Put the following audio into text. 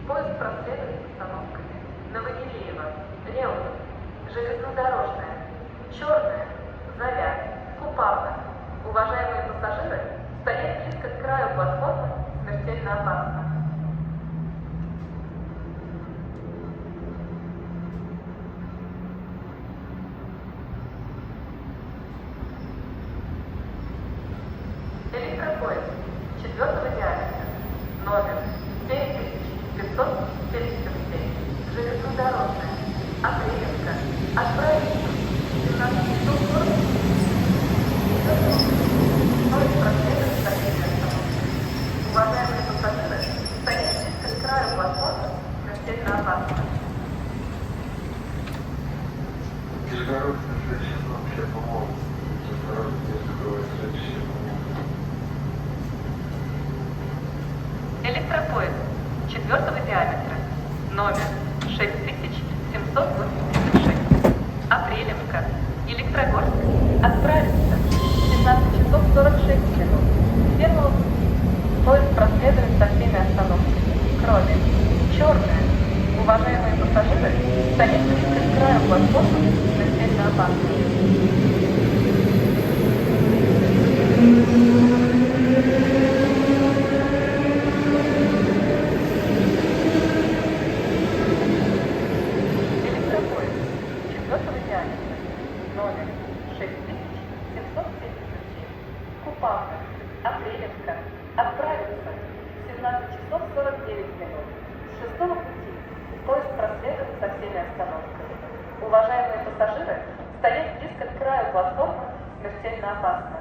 Поезд проследует остановками. Новогиреево, Реутов, железнодорожная, Черная, Заря, Купавна. Уважаемые пассажиры, стоять близко к краю платформы смертельно опасно. Электропоезд 4-го диаметра, номер 7577, железнодорожная, Апрелевка, отправится 17 часов 40 минут. Поезд проследует соседней остановки. Уважаемые пассажиры, стоять близко к краю платформы смертельно опасно. Международная женщина вообще помогут. Международная закрывает женщину. Электропоезд 4-го диаметра, номер 6786, Апрелевка, Электрогорск, отправится в 17 часов 46 минут. С первого пути поезд проследует со всеми остановками, кроме Черная. Уважаемые пассажиры, стоять близко к краю платформы смертельно опасно. Электропоезд 4-го диаметра, номер 6777, Купавна, Апрелевка, отправится в 17 часов 49 минут. С шестого пути поезд проследует со всеми остановками. Уважаемые пассажиры, стоять близко к краю платформы смертельно опасно.